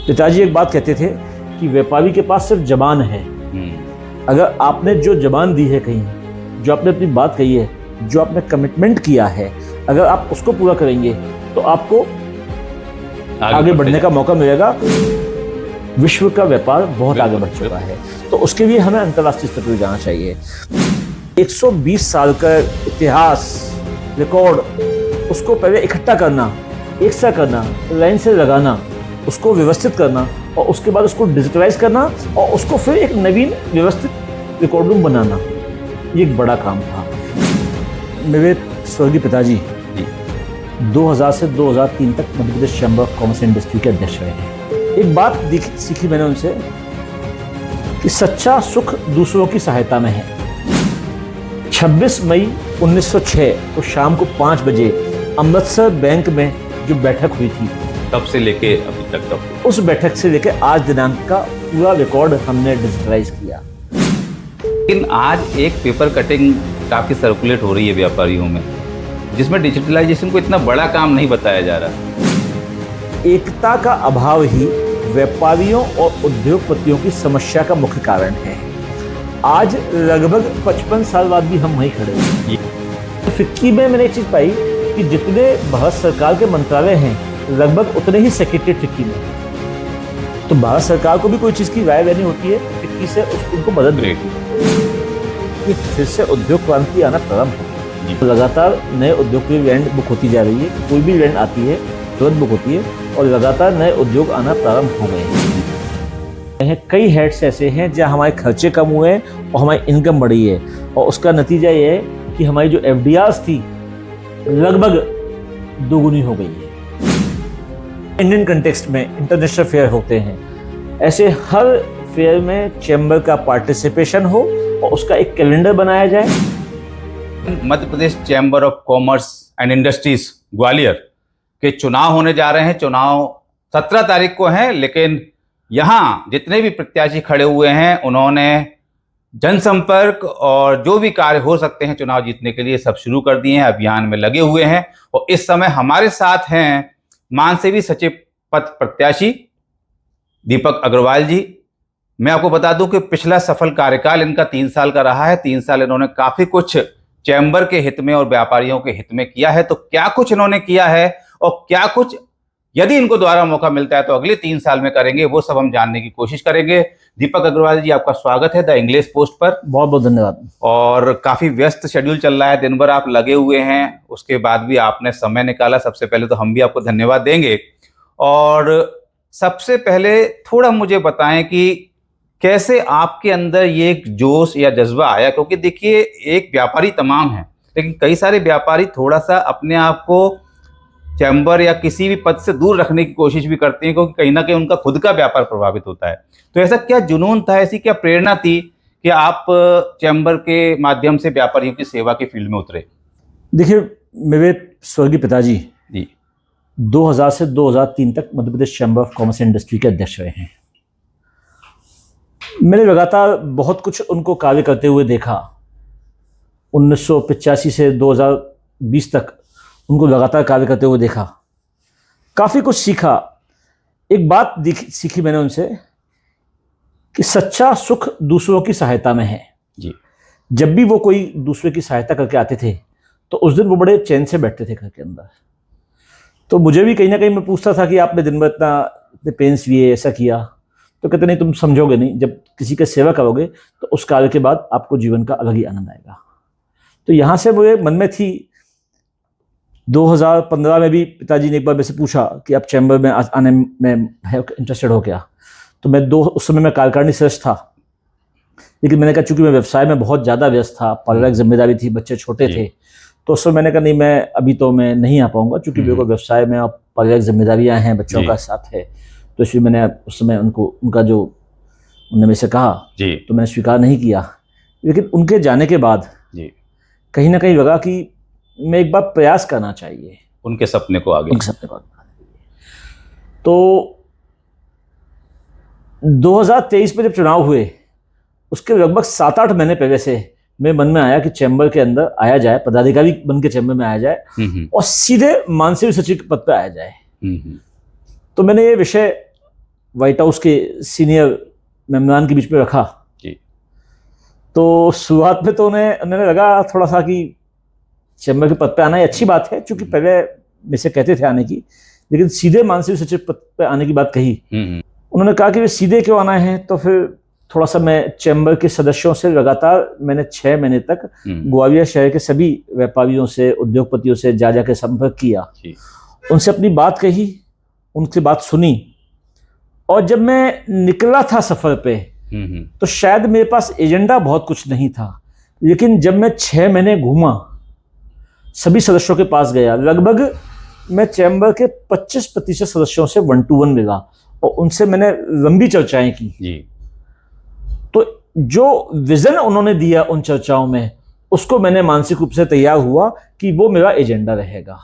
पिताजी एक बात कहते थे कि व्यापारी के पास सिर्फ जबान है। अगर आपने जो जबान दी है कहीं, जो आपने अपनी बात कही है, जो आपने कमिटमेंट किया है, अगर आप उसको पूरा करेंगे तो आपको आगे बढ़ने का मौका मिलेगा। विश्व का व्यापार बहुत आगे बढ़ चुका है, तो उसके लिए हमें अंतर्राष्ट्रीय स्तर पर जाना चाहिए। 120 साल का इतिहास, रिकॉर्ड, उसको पहले इकट्ठा करना, एक सा करना, लाइन से लगाना, उसको व्यवस्थित करना और उसके बाद उसको डिजिटलाइज करना और उसको फिर एक नवीन व्यवस्थित रिकॉर्ड रूम बनाना, ये एक बड़ा काम था। मेरे स्वर्गीय पिताजी 2000 से 2003 तक Madhya Pradesh chamber of commerce and industry के अध्यक्ष रहे हैं। एक बात सीखी मैंने उनसे कि सच्चा सुख दूसरों की सहायता में है। 26 मई 1906 को शाम को 5 बजे अमृतसर बैंक में जो बैठक हुई थी, तब से लेके अभी तक उस बैठक से लेके आज दिनांक का पूरा रिकॉर्ड हमने डिजिटलाइज किया। लेकिन आज एक पेपर कटिंग काफ़ी सर्कुलेट हो रही है व्यापारियों में, जिसमें डिजिटलाइजेशन को इतना बड़ा काम नहीं बताया जा रहा। एकता का अभाव ही व्यापारियों और उद्योगपतियों की समस्या का मुख्य कारण है। आज लगभग 55 साल बाद भी हम वहीं खड़े हैं। फिक्की में मैंने एक चीज़ पाई कि जितने भारत सरकार के मंत्रालय हैं, लगभग उतने ही सेक्रेटरीट फिक्की में। तो भारत सरकार को भी कोई चीज़ की राय लेनी होती है, फिक्की से उनको मदद मिलेगी। ये फिर से उद्योग क्रांति आना प्रारंभ है। तो लगातार नए उद्योग की लैंड बुक होती जा रही है। कोई भी लैंड आती है तुरंत बुक होती है और लगातार नए उद्योग आना प्रारंभ हो गए हैं। कई हेड्स ऐसे हैं जहाँ हमारे खर्चे कम हुए हैं और हमारी इनकम बढ़ी है, और उसका नतीजा ये है कि हमारी जो FDRs थी लगभग दोगुनी हो गई है। इंडियन कंटेक्स्ट में इंटरनेशनल फेयर होते हैं, ऐसे हर फेयर में चैम्बर का पार्टिसिपेशन हो और उसका एक कैलेंडर बनाया जाए। Madhya Pradesh chamber of commerce and industries Gwalior के चुनाव होने जा रहे हैं। चुनाव 17 तारीख को हैं, लेकिन यहाँ जितने भी प्रत्याशी खड़े हुए हैं उन्होंने जनसंपर्क और जो भी कार्य हो सकते हैं चुनाव जीतने के लिए सब शुरू कर दिए हैं, अभियान में लगे हुए हैं। और इस समय हमारे साथ हैं मानसेवी सचिव पद प्रत्याशी दीपक अग्रवाल जी। मैं आपको बता दूं कि पिछला सफल कार्यकाल इनका 3 साल का रहा है। 3 साल इन्होंने काफी कुछ चैम्बर के हित में और व्यापारियों के हित में किया है। तो क्या कुछ इन्होंने किया है और क्या कुछ यदि इनको दोबारा मौका मिलता है तो अगले 3 साल में करेंगे, वो सब हम जानने की कोशिश करेंगे। दीपक अग्रवाल जी, आपका स्वागत है द इंग्लिश पोस्ट पर। बहुत बहुत धन्यवाद। और काफी व्यस्त शेड्यूल चल रहा है, दिन भर आप लगे हुए हैं, उसके बाद भी आपने समय निकाला, सबसे पहले तो हम भी आपको धन्यवाद देंगे। और सबसे पहले थोड़ा मुझे बताएं कि कैसे आपके अंदर ये एक जोश या जज्बा आया, क्योंकि देखिए एक व्यापारी तमाम है, लेकिन कई सारे व्यापारी थोड़ा सा अपने आप को चैम्बर या किसी भी पद से दूर रखने की कोशिश भी करते हैं, क्योंकि कहीं ना कहीं उनका खुद का व्यापार प्रभावित होता है। तो ऐसा क्या जुनून था, ऐसी क्या प्रेरणा थी कि आप चैम्बर के माध्यम से व्यापारियों की सेवा की फील्ड में उतरे? देखिए, मेरे स्वर्गीय पिताजी जी 2000 से 2003 तक Madhya Pradesh chamber of commerce and industry के अध्यक्ष रहे हैं। मैंने लगातार बहुत कुछ उनको कार्य करते हुए देखा। 1985 से 2020 तक उनको लगातार कार्य करते हुए देखा, काफ़ी कुछ सीखा। एक बात सीखी मैंने उनसे कि सच्चा सुख दूसरों की सहायता में है। जी। जब भी वो कोई दूसरे की सहायता करके आते थे तो उस दिन वो बड़े चैन से बैठते थे घर के अंदर। तो मुझे भी कहीं ना कहीं मैं पूछता था कि आपने दिन भर इतने पेन्स लिए, ऐसा किया, तो कहते नहीं, तुम समझोगे नहीं, जब किसी का सेवा करोगे तो उस कार्य के बाद आपको जीवन का अलग ही आनंद आएगा। तो यहाँ से मुझे मन में थी। 2015 में भी पिताजी ने एक बार मेरे से पूछा कि आप चैम्बर में आने में है इंटरेस्टेड हो क्या, तो मैं उस समय मैं कार्यकारिणी सदस्य था, लेकिन मैंने कहा चूंकि मैं व्यवसाय में बहुत ज़्यादा व्यस्त था, पारिवारिक जिम्मेदारी थी, बच्चे छोटे थे, तो उस समय मैंने कहा नहीं, मैं अभी तो मैं नहीं आ पाऊंगा, चूंकि मेरे को व्यवसाय में और पारिवारिक जिम्मेदारियाँ हैं, बच्चों का साथ है। तो इसलिए मैंने उस समय उनका जो उन्होंने मेरे से कहा तो मैंने स्वीकार नहीं किया। लेकिन उनके जाने के बाद कहीं ना कहीं लगा कि मैं एक बार प्रयास करना चाहिए उनके सपने को आगे। तो 2023 में जब चुनाव हुए, उसके लगभग 7-8 महीने पहले से मेरे मन में आया कि चैम्बर के अंदर आया जाए, पदाधिकारी बन के चैम्बर में आया जाए और सीधे मानसेवी सचिव के पद पर आया जाए। तो मैंने ये विषय व्हाइट हाउस के सीनियर मेहमान के बीच में रखा जी। तो शुरुआत में तो उन्हें लगा थोड़ा सा कि चैम्बर के पद पे आना ही अच्छी बात है, क्योंकि पहले में से कहते थे आने की, लेकिन सीधे मानसिक सचिव पद पे आने की बात कही। उन्होंने कहा कि वे सीधे क्यों आना है, तो फिर थोड़ा सा मैं चैम्बर के सदस्यों से लगातार मैंने 6 महीने तक ग्वालियर शहर के सभी व्यापारियों से, उद्योगपतियों से जा के संपर्क किया, उनसे अपनी बात कही, उनकी बात सुनी। और जब मैं निकला था सफर पे तो शायद मेरे पास एजेंडा बहुत कुछ नहीं था, लेकिन जब मैं 6 महीने घूमा, सभी सदस्यों के पास गया, लगभग मैं चैम्बर के 25% सदस्यों से 1-to-1 मिला और उनसे मैंने लंबी चर्चाएं की जी। तो जो विजन उन्होंने दिया उन चर्चाओं में, उसको मैंने मानसिक रूप से तैयार हुआ कि वो मेरा एजेंडा रहेगा,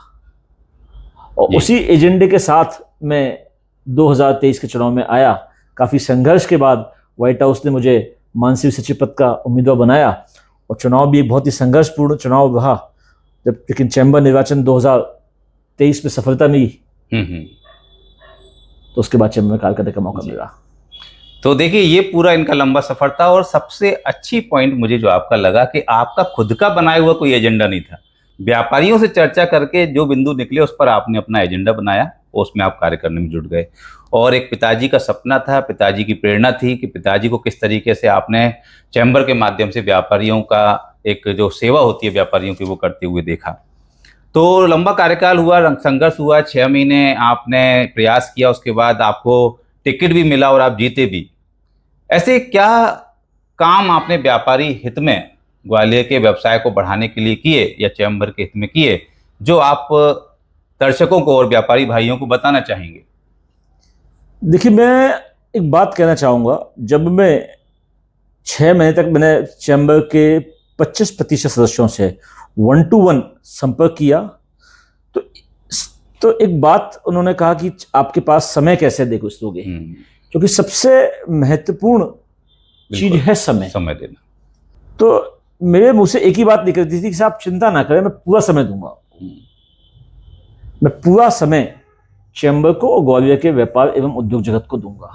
और उसी एजेंडे के साथ मैं 2023 के चुनाव में आया। काफ़ी संघर्ष के बाद व्हाइट हाउस ने मुझे मानसिक सचिव पद का उम्मीदवार बनाया, और चुनाव भी एक बहुत ही संघर्षपूर्ण चुनाव रहा। जब लेकिन चैम्बर निर्वाचन 2023 में सफलता मिली, तो उसके बाद चैम्बर में कार्य करने का मौका मिला। तो देखिए, ये पूरा इनका लंबा सफर था, और सबसे अच्छी पॉइंट मुझे जो आपका लगा कि आपका खुद का बनाया हुआ कोई एजेंडा नहीं था। व्यापारियों से चर्चा करके जो बिंदु निकले उस पर आपने अपना एजेंडा बनाया, उसमें आप कार्य करने में जुट गए। और एक पिताजी का सपना था, पिताजी की प्रेरणा थी कि पिताजी को किस तरीके से आपने चैम्बर के माध्यम से व्यापारियों का एक जो सेवा होती है व्यापारियों की, वो करते हुए देखा। तो लंबा कार्यकाल हुआ, संघर्ष हुआ, 6 महीने आपने प्रयास किया, उसके बाद आपको टिकट भी मिला और आप जीते भी। ऐसे क्या काम आपने व्यापारी हित में ग्वालियर के व्यवसाय को बढ़ाने के लिए किए या चैम्बर के हित में किए, जो आप दर्शकों को और व्यापारी भाइयों को बताना चाहेंगे? देखिए, मैं एक बात कहना चाहूँगा। जब मैं 6 महीने तक मैंने चैम्बर के 25% सदस्यों से 1-to-1 संपर्क किया, तो एक बात उन्होंने कहा कि आपके पास समय कैसे दे कुछ दोगे, क्योंकि सबसे महत्वपूर्ण चीज है समय देना। तो मेरे मुंह से एक ही बात निकलती थी कि साहब चिंता ना करें, मैं पूरा समय दूंगा। मैं पूरा समय चैम्बर को और ग्वालियर के व्यापार एवं उद्योग जगत को दूंगा।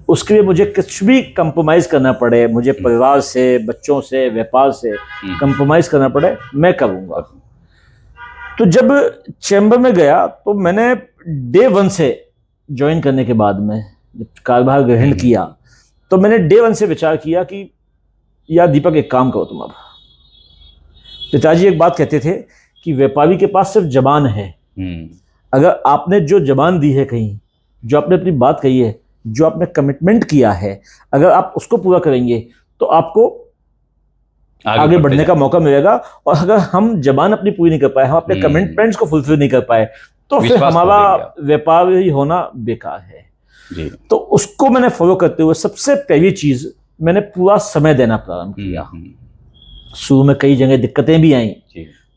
उसके लिए मुझे कुछ भी कंप्रोमाइज करना पड़े, मुझे परिवार से, बच्चों से, व्यापार से कंप्रोमाइज करना पड़े, मैं करूंगा। तो जब चैम्बर में गया तो मैंने डे 1 से ज्वाइन करने के बाद में जब कार्यभार ग्रहण किया, तो मैंने डे 1 से विचार किया कि यार दीपक, एक काम करो तुम। अब पिताजी एक बात कहते थे कि व्यापारी के पास सिर्फ जबान है। अगर आपने जो जबान दी है, कहीं जो आपने अपनी बात कही है, जो आपने कमिटमेंट किया है, अगर आप उसको पूरा करेंगे तो आपको आगे बढ़ने का मौका मिलेगा। और अगर हम जबान अपनी पूरी नहीं कर पाए, हम अपने कमिटमेंट्स को फुलफिल नहीं कर पाए, तो फिर हमारा व्यापार ही होना बेकार है जी। तो उसको मैंने फॉलो करते हुए सबसे पहली चीज, मैंने पूरा समय देना प्रारंभ किया। शुरू में कई जगह दिक्कतें भी आई,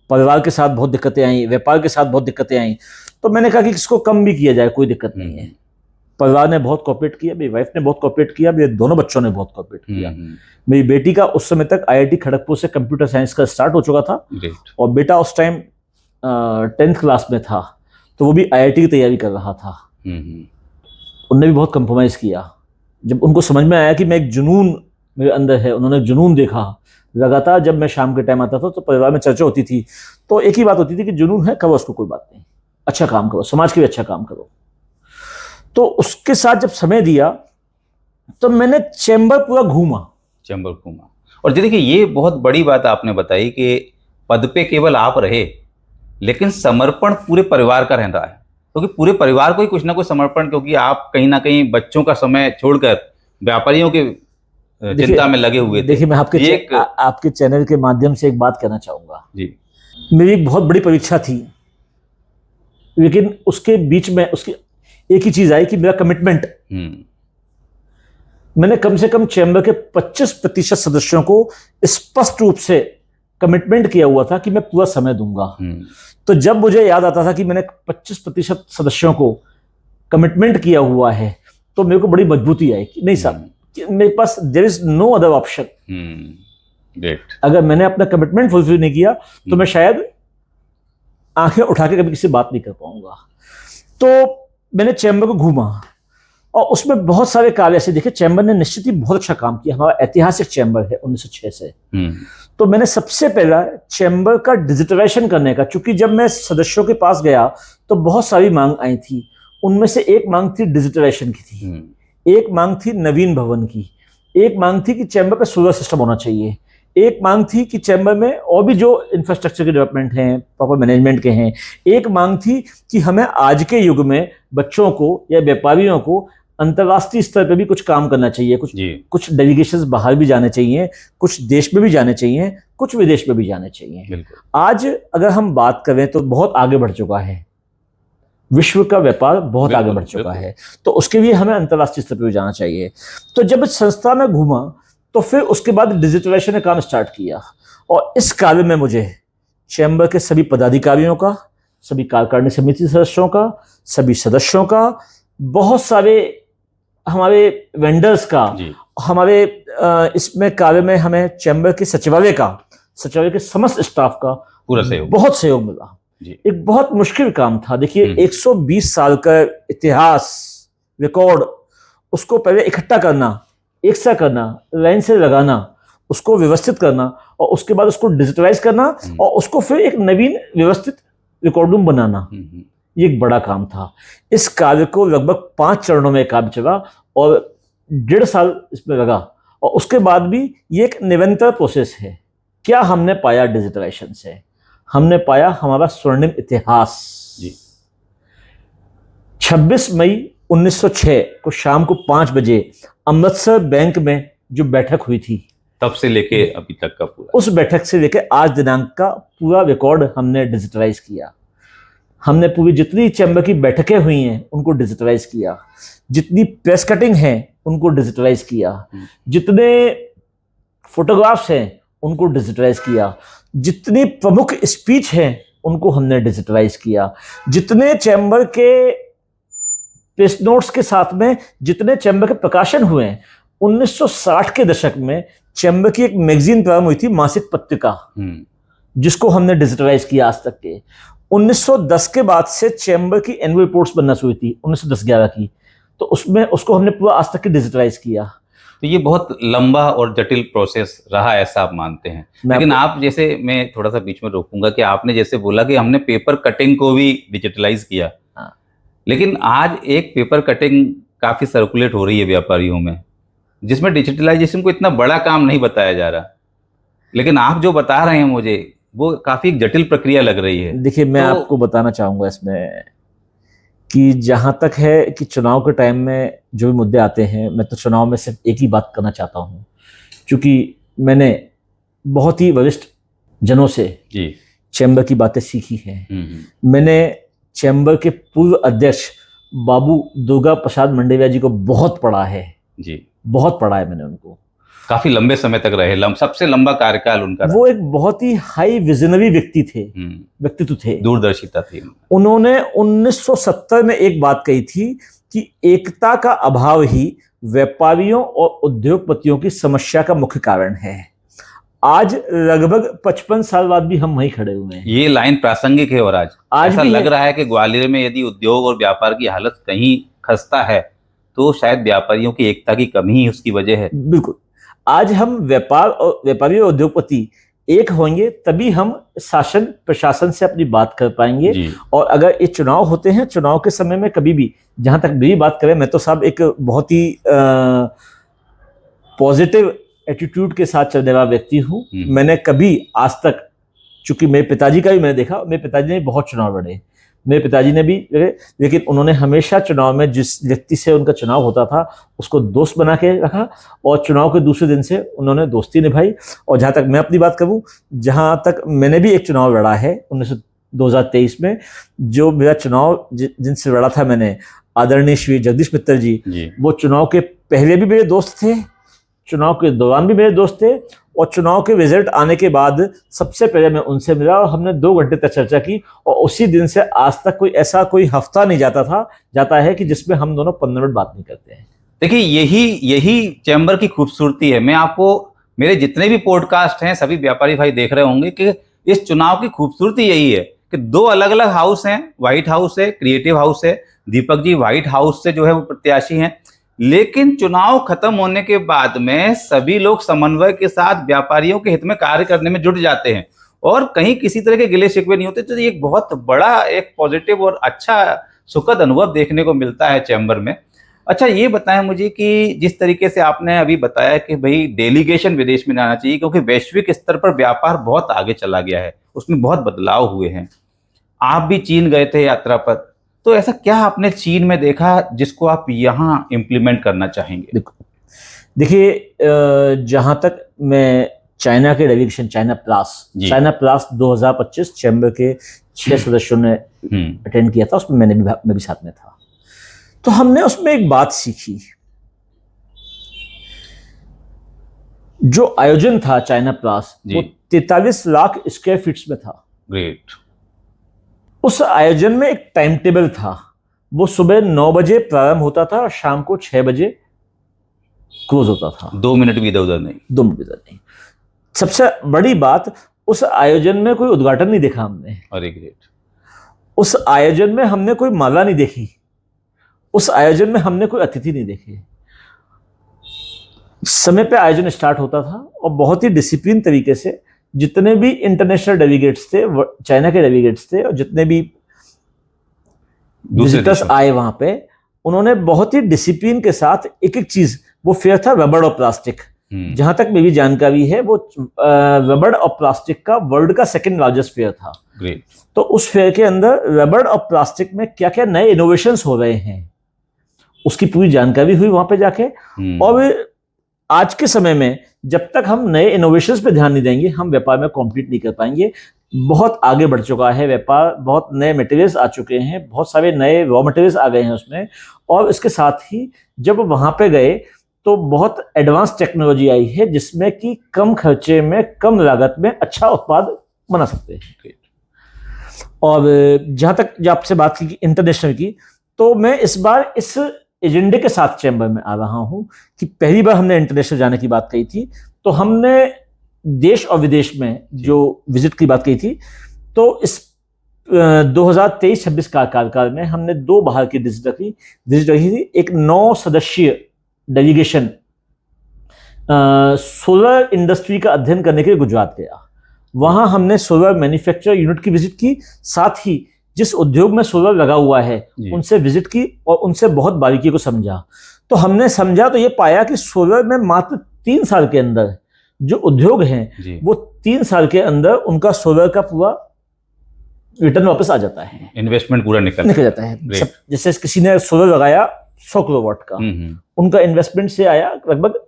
परिवार के साथ बहुत दिक्कतें आई, व्यापार के साथ बहुत दिक्कतें आई, तो मैंने कहा कि इसको कम भी किया जाए, कोई दिक्कत नहीं है। परिवार ने बहुत कोऑपरेट किया, मेरी वाइफ ने बहुत कोऑपरेट किया, मेरे दोनों बच्चों ने बहुत कोऑपरेट किया। मेरी बेटी का उस समय तक IIT खड़गपुर से कंप्यूटर साइंस का स्टार्ट हो चुका था, और बेटा उस टाइम 10th क्लास में था, तो वो भी IIT की तैयारी कर रहा था। उनने भी बहुत कंप्रोमाइज़ किया। जब उनको समझ में आया कि मैं एक जुनून मेरे अंदर है, उन्होंने जुनून देखा। लगातार जब मैं शाम के टाइम आता था तो परिवार में चर्चा होती थी, तो एक ही बात होती थी कि जुनून है, करो उसको, कोई बात नहीं, अच्छा काम करो, समाज के लिए अच्छा काम करो। तो उसके साथ जब समय दिया तो मैंने चैम्बर पूरा घूमा। और देखिए, ये बहुत बड़ी बात आपने बताई कि पद पे केवल आप रहे, लेकिन समर्पण पूरे परिवार का रहता है, क्योंकि पूरे परिवार को ही कुछ ना कुछ समर्पण, क्योंकि आप कहीं ना कहीं बच्चों का समय छोड़कर व्यापारियों के चिंता में लगे हुए थे। देखिए, मैं आपके चैनल के माध्यम से एक बात कहना चाहूंगा जी। मेरी बहुत बड़ी परीक्षा थी, लेकिन उसके बीच में उसकी एक ही चीज आई कि मेरा कमिटमेंट। मैंने कम से कम चैम्बर के 25% सदस्यों को स्पष्ट रूप से कमिटमेंट किया हुआ था कि मैं पूरा समय दूंगा। तो जब मुझे याद आता था कि मैंने 25% सदस्यों को कमिटमेंट किया हुआ है, तो मेरे को बड़ी मजबूती आई कि नहीं साहब, मेरे पास there is no other option. अगर मैंने अपना कमिटमेंट फुलफिल नहीं किया तो मैं शायद आंखें उठा के कभी किसी बात नहीं कर पाऊंगा। तो मैंने चैम्बर को घूमा, और उसमें बहुत सारे कार्य ऐसे देखे, चैम्बर ने निश्चित ही बहुत अच्छा काम किया। हमारा ऐतिहासिक चैम्बर है 1906 से। तो मैंने सबसे पहला चैम्बर का डिजिटलाइजेशन करने का, चूंकि जब मैं सदस्यों के पास गया तो बहुत सारी मांग आई थी। उनमें से एक मांग थी डिजिटलाइजेशन की थी, एक मांग थी नवीन भवन की, एक मांग थी कि चैम्बर पे सोलर सिस्टम होना चाहिए, एक मांग थी कि चैम्बर में और भी जो इंफ्रास्ट्रक्चर के डेवलपमेंट हैं, प्रॉपर मैनेजमेंट के हैं, एक मांग थी कि हमें आज के युग में बच्चों को या व्यापारियों को अंतर्राष्ट्रीय स्तर पे भी कुछ काम करना चाहिए, कुछ डेलीगेशंस बाहर भी जाने चाहिए, कुछ देश में भी जाने चाहिए, कुछ विदेश में भी जाने चाहिए। आज अगर हम बात करें तो बहुत आगे बढ़ चुका है, विश्व का व्यापार बहुत आगे बढ़ चुका है, तो उसके लिए हमें अंतर्राष्ट्रीय स्तर पर भी जाना चाहिए। तो जब इस संस्था में घूमा तो फिर उसके बाद डिजिटलाइजेशन का काम स्टार्ट किया, और इस कार्य में मुझे चैम्बर के सभी पदाधिकारियों का, सभी कार्यकारिणी समिति सदस्यों का, सभी सदस्यों का, बहुत सारे हमारे वेंडर्स का, हमारे इसमें कार्य में हमें चैम्बर के सचिवालय के समस्त स्टाफ का पूरा सहयोग, बहुत सहयोग मिला। एक बहुत मुश्किल काम था। देखिए 120 साल का इतिहास, रिकॉर्ड, उसको पहले इकट्ठा करना, एक सा करना, लाइन से लगाना, उसको व्यवस्थित करना, और उसके बाद उसको डिजिटलाइज करना, और उसको फिर एक नवीन व्यवस्थित रिकॉर्ड रूम बनाना, ये एक बड़ा काम था। इस कार्य को लगभग 5 चरणों में कार्य चला और 1.5 साल इसमें लगा, और उसके बाद भी ये एक निरंतर प्रोसेस है। क्या हमने पाया डिजिटलाइजेशन से? हमने पाया हमारा स्वर्णिम इतिहास। 26 मई 1906 को शाम को 5 बजे अमृतसर बैंक में जो बैठक हुई थी, तब से लेके अभी तक का पूरा, उस बैठक से लेके आज दिनांक का पूरा रिकॉर्ड हमने डिजिटलाइज किया। हमने पूरी जितनी चैम्बर की बैठकें हुई हैं उनको डिजिटलाइज किया, जितनी प्रेस कटिंग है उनको डिजिटलाइज किया, जितने फोटोग्राफ्स हैं उनको डिजिटलाइज किया, जितनी प्रमुख स्पीच हैं उनको हमने डिजिटलाइज किया, जितने चैम्बर के प्रेस नोट्स के साथ में जितने चैम्बर के प्रकाशन हुए हैं। 1960 के दशक में चैम्बर की एक मैगजीन प्रारंभ हुई थी, मासिक पत्रिका, जिसको हमने डिजिटलाइज किया आज तक के। 1910 के बाद से चैम्बर की एनुअल रिपोर्ट्स बनना शुरू हुई थी 1910-11 की, तो उसमें उसको हमने पूरा आज तक के डिजिटलाइज किया। तो ये बहुत लंबा और जटिल प्रोसेस रहा, ऐसा आप मानते हैं? लेकिन आप जैसे, मैं थोड़ा सा बीच में रोकूंगा कि आपने जैसे बोला कि हमने पेपर कटिंग को भी डिजिटलाइज किया, लेकिन आज एक पेपर कटिंग काफी सर्कुलेट हो रही है व्यापारियों में, जिसमें डिजिटलाइजेशन को इतना बड़ा काम नहीं बताया जा रहा, लेकिन आप जो बता रहे हैं मुझे वो काफी जटिल प्रक्रिया लग रही है। देखिए मैं आपको बताना चाहूंगा इसमें कि जहां तक है कि चुनाव के टाइम में जो भी मुद्दे आते हैं, मैं तो चुनाव में सिर्फ एक ही बात करना चाहता हूं, क्योंकि मैंने बहुत ही वरिष्ठ जनों से चैम्बर की बातें सीखी हैं। मैंने चैम्बर के पूर्व अध्यक्ष बाबू दुर्गा प्रसाद मंडेविया जी को बहुत पढ़ा है, बहुत पढ़ा है मैंने उनको। काफी लंबे समय तक रहे, सबसे लंबा कार्यकाल उनका। वो एक बहुत ही हाई विजनरी व्यक्तित्व थे, दूरदर्शिता थी। उन्होंने 1970 में एक बात कही थी कि एकता का अभाव ही व्यापारियों और उद्योगपतियों की समस्या का मुख्य कारण है। आज लगभग 55 साल बाद भी हम वहीं खड़े हुए हैं। ये लाइन प्रासंगिक है, और आज ऐसा लग रहा है कि ग्वालियर में यदि उद्योग और व्यापार की हालत कहीं खस्ता है तो शायद व्यापारियों की एकता की कमी ही उसकी वजह है। बिल्कुल, आज हम व्यापारी और उद्योगपति एक होंगे तभी हम शासन प्रशासन से अपनी बात कर पाएंगे। और अगर ये चुनाव होते हैं, चुनाव के समय में कभी भी, जहां तक मेरी बात करें, मैं तो साहब एक बहुत ही पॉजिटिव एटीट्यूड के साथ चलने वाला व्यक्ति हूँ। मैंने कभी आज तक, चूंकि मेरे पिताजी का भी मैंने देखा, मेरे पिताजी ने बहुत चुनाव लड़े, मेरे पिताजी ने भी, लेकिन उन्होंने हमेशा चुनाव में जिस व्यक्ति से उनका चुनाव होता था उसको दोस्त बना के रखा, और चुनाव के दूसरे दिन से उन्होंने दोस्ती निभाई। और जहाँ तक मैं अपनी बात करूँ, जहाँ तक मैंने भी एक चुनाव लड़ा है 2023 में, जो मेरा चुनाव जिनसे लड़ा था मैंने, आदरणीय श्री जगदीश मित्तर जी, वो चुनाव के पहले भी मेरे दोस्त थे, चुनाव के दौरान भी मेरे दोस्त थे, और चुनाव के रिजल्ट आने के बाद सबसे पहले मैं उनसे मिला और हमने 2 घंटे तक चर्चा की। और उसी दिन से आज तक कोई हफ्ता नहीं जाता है कि जिसमें हम दोनों 15 मिनट बात नहीं करते हैं। देखिए यही चैम्बर की खूबसूरती है। मैं आपको, मेरे जितने भी पॉडकास्ट हैं, सभी व्यापारी भाई देख रहे होंगे कि इस चुनाव की खूबसूरती यही है कि दो अलग अलग हाउस हैं, व्हाइट हाउस है, क्रिएटिव हाउस है। दीपक जी व्हाइट हाउस से जो है वो प्रत्याशी हैं, लेकिन चुनाव खत्म होने के बाद में सभी लोग समन्वय के साथ व्यापारियों के हित में कार्य करने में जुट जाते हैं और कहीं किसी तरह के गिले शिकवे नहीं होते। तो ये एक बहुत बड़ा एक पॉजिटिव और अच्छा सुखद अनुभव देखने को मिलता है चैम्बर में। अच्छा ये बताएं मुझे कि जिस तरीके से आपने अभी बताया कि भाई डेलीगेशन विदेश में जाना चाहिए क्योंकि वैश्विक स्तर पर व्यापार बहुत आगे चला गया है, उसमें बहुत बदलाव हुए हैं। आप भी चीन गए थे यात्रा पर, तो ऐसा क्या आपने चीन में देखा जिसको आप यहाँ इम्प्लीमेंट करना चाहेंगे? देखिए, जहां तक मैं चाइना के डेलीगेशन चाइना प्लास 2025 चैम्बर के 6 सदस्यों ने अटेंड किया था, उसमें मैं भी साथ में था। तो हमने उसमें एक बात सीखी, जो आयोजन था चाइना प्लास वो 43 लाख स्क्वायर फीट में था। ग्रेट। उस आयोजन में एक टाइम टेबल था, वो सुबह 9 बजे प्रारंभ होता था और शाम को 6 बजे क्लोज होता था। 2 मिनट भी इधर उधर नहीं। 2 मिनट इधर नहीं। सबसे बड़ी बात, उस आयोजन में कोई उद्घाटन नहीं देखा हमने। अरे ग्रेट। उस आयोजन में हमने कोई माला नहीं देखी, उस आयोजन में हमने कोई अतिथि नहीं देखे। समय पे आयोजन स्टार्ट होता था और बहुत ही डिसिप्लिन तरीके से जितने भी इंटरनेशनल डेलीगेट्स थे, चाइना के डेलीगेट्स थे, और जितने भी विजिटर्स आए वहां पे, उन्होंने बहुत ही डिसिप्लिन के साथ एक एक चीज, वो फेयर था रबड़ और प्लास्टिक। जहां तक मेरी जानकारी है वो रबड़ और प्लास्टिक का वर्ल्ड का 2nd लार्जेस्ट फेयर था। ग्रेट। तो उस फेयर के अंदर रबड़ और प्लास्टिक में क्या क्या नए इनोवेशंस हो रहे हैं उसकी पूरी जानकारी हुई वहां पे जाके। और आज के समय में जब तक हम नए इनोवेशंस पे ध्यान नहीं देंगे, हम व्यापार में कॉम्पीट नहीं कर पाएंगे। बहुत आगे बढ़ चुका है व्यापार, बहुत नए मटेरियल्स आ चुके हैं, बहुत सारे नए रॉ मटेरियल्स आ गए हैं उसमें। और इसके साथ ही जब वहां पे गए तो बहुत एडवांस टेक्नोलॉजी आई है जिसमें कि कम खर्चे में, कम लागत में अच्छा उत्पाद बना सकते हैं। और जहां तक जो आपसे बात की इंटरनेशनल की, तो मैं इस बार इस एजेंडे के साथ चैम्बर में आ रहा हूं कि पहली बार हमने इंटरनेशनल जाने की बात कही थी, तो हमने देश और विदेश में जो विजिट की बात कही थी, तो इस 2023-26 का कार्यकाल में हमने 2 बाहर की विजिट रखी थी। एक 9 सदस्यीय डेलीगेशन सोलर इंडस्ट्री का अध्ययन करने के लिए गुजरात गया। वहां हमने सोलर मैन्युफैक्चर यूनिट की विजिट की, साथ ही जिस उद्योग में सोलर लगा हुआ है उनसे विजिट की और उनसे बहुत बारीकी को समझा। तो हमने समझा तो ये पाया कि सोलर में मात्र 3 साल के अंदर जो उद्योग हैं वो 3 साल के अंदर उनका सोलर का पूरा रिटर्न वापस आ जाता है, इन्वेस्टमेंट पूरा निकल जाता है। जैसे किसी ने सोलर लगाया 100 किलोवाट का, उनका इन्वेस्टमेंट से आया लगभग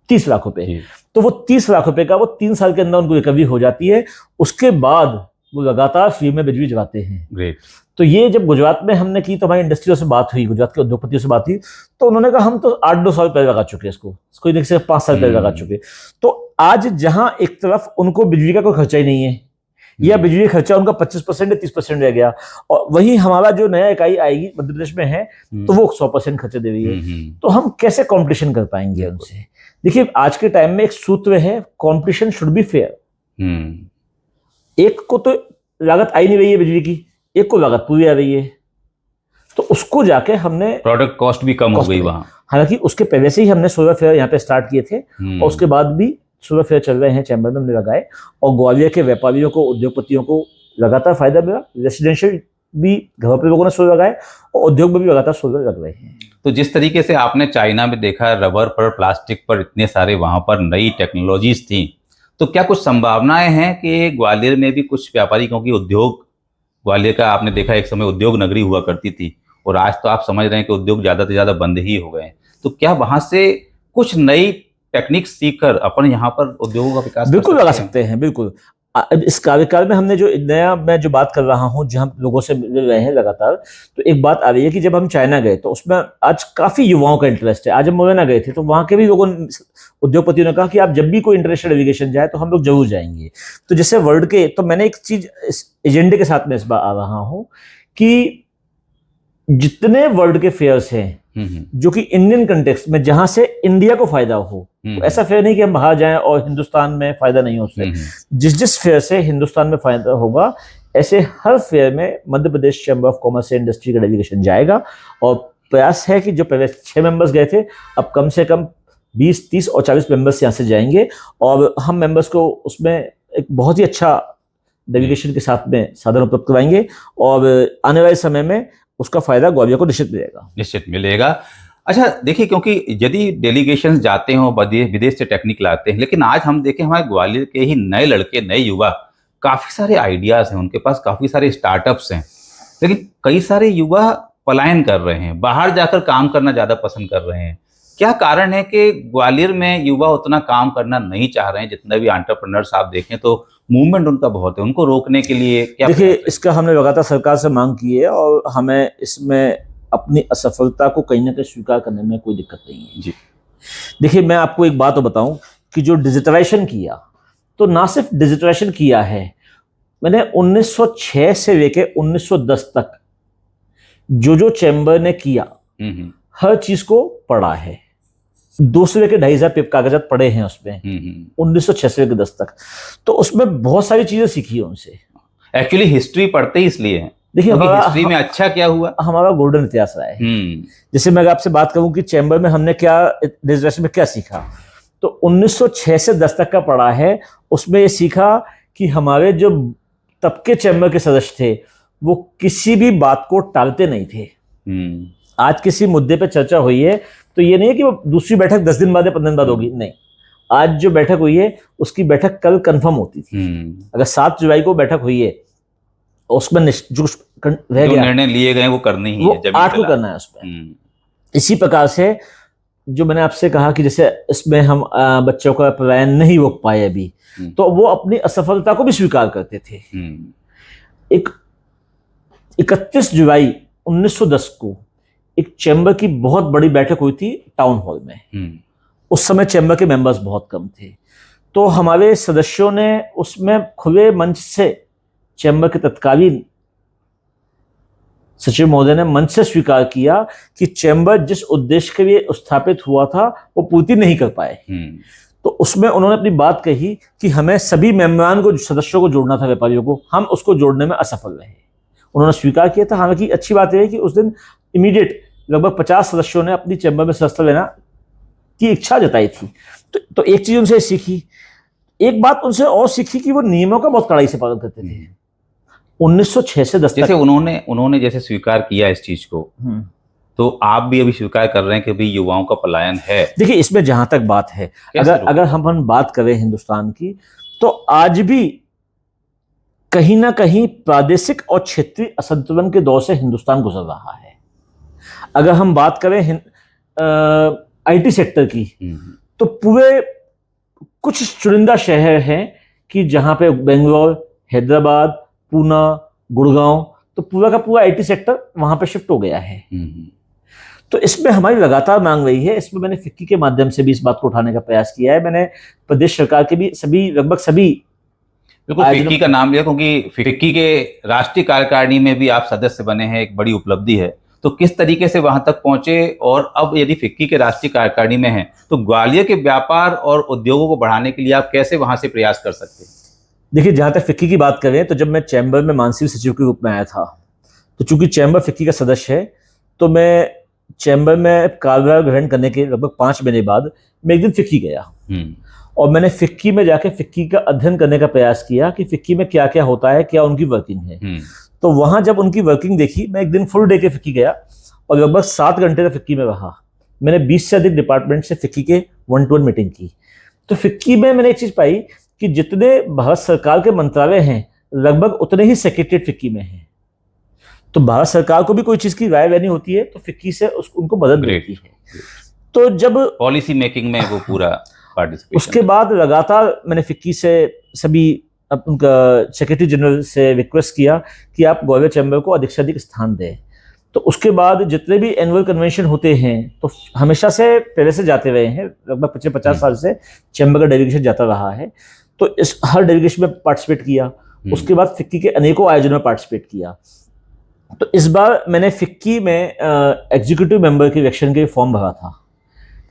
30 लाख रुपए। तो वो 30 लाख रुपए का वो 3 साल के अंदर उनको रिकवरी हो जाती है। उसके बाद वो लगातार फ्री में बिजली जलाते हैं। ग्रेट। तो ये जब गुजरात में हमने की तो हमारी इंडस्ट्रियों से बात हुई, गुजरात के उद्योगपतियों से बात हुई, तो उन्होंने कहा हम तो 8-9 साल पहले लगा चुके हैं इसको, कोई नहीं सिर्फ 5 साल पहले लगा चुके। तो आज जहां एक तरफ उनको बिजली का कोई खर्चा ही नहीं है, या बिजली खर्चा उनका 25% या 30% रह गया, और वहीं हमारा जो नया इकाई आएगी मध्य प्रदेश में है तो वो 100% खर्चे दे रही है। तो हम कैसे कंपटीशन कर पाएंगे उनसे? देखिए, आज के टाइम में एक सूत्र है, कंपटीशन शुड बी फेयर। एक को तो लागत आई नहीं रही है बिजली की, एक को लागत पूरी आ रही है, तो उसको जाके हमने प्रोडक्ट कॉस्ट भी कम हो गई वहां। हालांकि उसके पहले से ही हमने सोलर फेयर यहाँ पे स्टार्ट किए थे और उसके बाद भी सोलर फेयर चल रहे हैं, चैम्बर में हमने लगाए, और ग्वालियर के व्यापारियों को, उद्योगपतियों को लगातार फायदा मिला। रेसिडेंशियल भी घर पे लोगों ने सोलर लगाए और उद्योग में भी लगातार सोलर लग रहे हैं। तो जिस तरीके से आपने चाइना में देखा, रबर पर, प्लास्टिक पर इतने सारे वहां पर नई टेक्नोलॉजीज थी, तो क्या कुछ संभावनाएं हैं कि ग्वालियर में भी कुछ व्यापारी, क्योंकि उद्योग, ग्वालियर का आपने देखा एक समय उद्योग नगरी हुआ करती थी और आज तो आप समझ रहे हैं कि उद्योग ज्यादा से ज्यादा बंद ही हो गए हैं, तो क्या वहां से कुछ नई टेक्निक सीखकर अपन यहाँ पर उद्योगों का विकास बिल्कुल लगा सकते हैं? बिल्कुल। इस कार्यकाल में हमने जो नया, मैं जो बात कर रहा हूँ, जहाँ लोगों से मिल रहे हैं लगातार, तो एक बात आ रही है कि जब हम चाइना गए तो उसमें आज काफी युवाओं का इंटरेस्ट है। आज हम मोरेना गए थे तो वहाँ के भी लोगों, उद्योगपतियों ने कहा कि आप जब भी कोई इंटरनेशनल डेलीगेशन जाए तो हम लोग जरूर जाएंगे। तो जैसे वर्ल्ड के, तो मैंने एक चीज इस एजेंडे के साथ में इस बार आ रहा हूँ कि जितने वर्ल्ड के फेयर्स हैं जो कि इंडियन कंटेक्स्ट में, जहां से इंडिया को फायदा हो, तो ऐसा फेयर नहीं कि हम बाहर जाएं और हिंदुस्तान में फायदा नहीं हो उससे। जिस फेयर से हिंदुस्तान में फायदा होगा, ऐसे हर फेयर में Madhya Pradesh chamber of commerce and industry का डेलीगेशन जाएगा और प्रयास है कि जो पहले 6 मेंबर्स गए थे अब कम से कम 20, 30 और 40 मेंबर्स यहाँ से जाएंगे और हम मेंबर्स को उसमें एक बहुत ही अच्छा डेलीगेशन के साथ में साधन उपलब्ध करवाएंगे और आने वाले समय में उसका फायदा ग्वालियर को निश्चित मिलेगा। अच्छा देखिए, क्योंकि यदि डेलीगेशन जाते हो विदेश से टेक्निक लाते हैं, लेकिन आज हम देखें हमारे ग्वालियर के ही नए लड़के, नए युवा, काफी सारे आइडियाज हैं उनके पास, काफी सारे स्टार्टअप्स हैं, लेकिन कई सारे युवा पलायन कर रहे हैं, बाहर जाकर काम करना ज्यादा पसंद कर रहे हैं। क्या कारण है कि ग्वालियर में युवा उतना काम करना नहीं चाह रहे हैं? जितने भी एंटरप्रेन्योर्स आप देखें तो मूवमेंट उनका बहुत है, उनको रोकने के लिए क्या? देखिए, इसका हमने लगातार सरकार से मांग की है और हमें इसमें अपनी असफलता को कहीं ना कहीं स्वीकार करने में कोई दिक्कत नहीं है जी। देखिए, मैं आपको एक बात तो बताऊं कि जो डिजिटलाइजेशन किया, तो ना सिर्फ डिजिटलाइजेशन किया है, मैंने 1906 से लेकर 1910 तक जो चैम्बर ने किया हर चीज को पढ़ा है। 2 से लेकर 2,500 कागजात पढ़े हैं उसमें 1906 से लेकर 10 तक। तो उसमें बहुत सारी चीजें सीखी है उनसे। एक्चुअली हिस्ट्री पढ़ते ही इसलिए हैं। देखिए, हिस्ट्री में अच्छा क्या हुआ, हमारा गोल्डन इतिहास रहा है। जैसे मैं आपसे बात करूं कि चैम्बर में हमने क्या डिजिटलाइजेशन में क्या सीखा, तो 1906 से 10 तक का पढ़ा है। उसमें ये सीखा कि हमारे जो तब के चैम्बर के सदस्य थे वो किसी भी बात को टालते नहीं थे। आज किसी मुद्दे पे चर्चा हुई है तो ये नहीं है कि वो दूसरी बैठक 10 दिन बाद या 15 दिन बाद होगी, नहीं। आज जो बैठक हुई है उसकी बैठक कल कंफर्म होती थी। अगर 7 जुलाई को बैठक हुई है उसमें जो रह गया, निर्णय लिए गए वो करने ही वो है, 8 को करना है उसमें। इसी प्रकार से जो मैंने आपसे कहा कि जैसे इसमें हम बच्चों का पलायन नहीं रोक पाए अभी, तो वो अपनी असफलता को भी स्वीकार करते थे। एक 31 जुलाई 1910 को एक चैम्बर की बहुत बड़ी बैठक हुई थी टाउन हॉल में। उस समय चैम्बर के मेंबर्स बहुत कम थे, तो हमारे सदस्यों ने उसमें खुले मंच से चैम्बर के तत्कालीन सचिव महोदय ने मंच से स्वीकार किया कि चैम्बर जिस उद्देश्य के लिए स्थापित हुआ था वो पूर्ति नहीं कर पाए। तो उसमें उन्होंने अपनी बात कही कि हमें सभी मेंबरान को, सदस्यों को जोड़ना था, व्यापारियों को, हम उसको जोड़ने में असफल रहे। उन्होंने स्वीकार किया था। हालांकि अच्छी बात यह है कि उस दिन इमीडिएट लगभग 50 सदस्यों ने अपनी चैम्बर में सदस्यता लेना की इच्छा जताई थी। तो एक चीज उनसे सीखी। एक बात उनसे और सीखी कि वो नियमों का बहुत कड़ाई से पालन करते थे। 1906 से 10 जैसे उन्होंने जैसे स्वीकार किया इस चीज को, तो आप भी अभी स्वीकार कर रहे हैं कि भी युवाओं का पलायन है। देखिए, इसमें जहां तक बात है, अगर हम बात करें हिंदुस्तान की, तो आज भी कहीं ना कहीं प्रादेशिक और क्षेत्रीय असंतुलन के दौर से हिंदुस्तान गुजर रहा है। अगर हम बात करें आईटी सेक्टर की, तो पूरे कुछ चुनिंदा शहर हैं कि जहां पे बेंगलोर, हैदराबाद, पूना, गुड़गांव, तो पूरा का पूरा आईटी सेक्टर वहां पे शिफ्ट हो गया है। तो इसमें हमारी लगातार मांग रही है। इसमें मैंने फिक्की के माध्यम से भी इस बात को उठाने का प्रयास किया है। मैंने प्रदेश सरकार के भी लगभग सभी, बिल्कुल फिक्की का नाम लिया क्योंकि फिक्की के राष्ट्रीय कार्यकारिणी में भी आप सदस्य बने हैं, एक बड़ी उपलब्धि है। तो किस तरीके से वहां तक पहुंचे, और अब यदि फिक्की के राष्ट्रीय कार्यकारिणी में हैं तो ग्वालियर के व्यापार और उद्योगों को बढ़ाने के लिए आप कैसे वहां से प्रयास कर सकते हैं? देखिए, जहां तक फिक्की की बात करें तो जब मैं चैम्बर में मानसिक सचिव के रूप में आया था, तो चूंकि चैम्बर फिक्की का सदस्य है, तो मैं चैम्बर में कार्यभार ग्रहण करने के लगभग 5 महीने बाद मैं एक दिन फिक्की गया और मैंने फिक्की में जाके फिक्की का अध्ययन करने का प्रयास किया कि फिक्की में क्या क्या होता है, क्या उनकी वर्किंग है। तो वहां जब उनकी वर्किंग देखी, मैं एक दिन फुल डे के फिक्की गया और लगभग 7 घंटे का फिक्की में रहा। मैंने 20 से अधिक डिपार्टमेंट से फिक्की के 1-to-1 मीटिंग की। तो फिक्की में मैंने एक चीज पाई कि जितने भारत सरकार के मंत्रालय हैं लगभग उतने ही सेक्रेटरीट फिक्की में हैं। तो भारत सरकार को भी कोई चीज की राय लेनी होती है तो फिक्की से उनको मदद मिलती है। तो जब पॉलिसी मेकिंग में वो पूरा पार्टिसिपेशन, उसके बाद लगातार मैंने फिक्की से सभी उनका सेक्रेटरी जनरल से रिक्वेस्ट किया कि आप ग्वालियर चैम्बर को अधिक से अधिक स्थान दें। तो उसके बाद जितने भी एनुअल कन्वेंशन होते हैं तो हमेशा से पहले से जाते रहे हैं, लगभग पिछले 50 साल से चैम्बर का डेलीगेशन जाता रहा है। तो इस हर डेलीगेशन में पार्टिसिपेट किया। उसके बाद फिक्की के अनेकों आयोजनों में पार्टिसिपेट किया। तो इस बार मैंने फिक्की में एग्जीक्यूटिव मेंबर के इलेक्शन के लिए फॉर्म भरा था,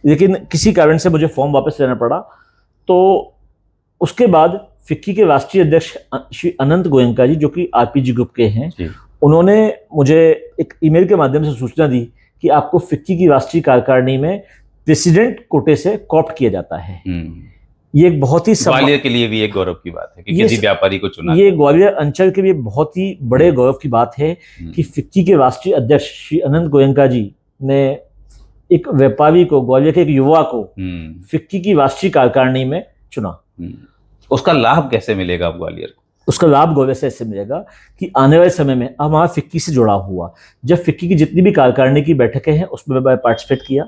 लेकिन किसी कारण से मुझे फॉर्म वापस लेना पड़ा। तो उसके बाद फिक्की के राष्ट्रीय अध्यक्ष श्री अनंत गोयनका जी, जो कि आरपीजी ग्रुप के हैं, जी। उन्होंने मुझे एक ईमेल के माध्यम से सूचना दी कि आपको फिक्की की राष्ट्रीय कार्यकारिणी में प्रेसिडेंट कोटे से कॉप्ट किया जाता है। ये एक बहुत ही ग्वालियर के लिए भी एक गौरव की बात है कि किसी व्यापारी को चुना। ये ग्वालियर अंचल के लिए बहुत ही बड़े गौरव की बात है कि फिक्की के राष्ट्रीय अध्यक्ष श्री अनंत गोयनका जी ने एक व्यापारी को, ग्वालियर के एक युवा को फिक्की की राष्ट्रीय कार्यकारिणी में चुना। उसका लाभ कैसे मिलेगा ग्वालियर को? उसका लाभ ग्वालियर से ऐसे मिलेगा कि आने वाले समय में अब हमारा फिक्की से जुड़ा हुआ, जब फिक्की की जितनी भी कार्यकारिणी की बैठकें हैं उसमें मैं पार्टिसिपेट किया।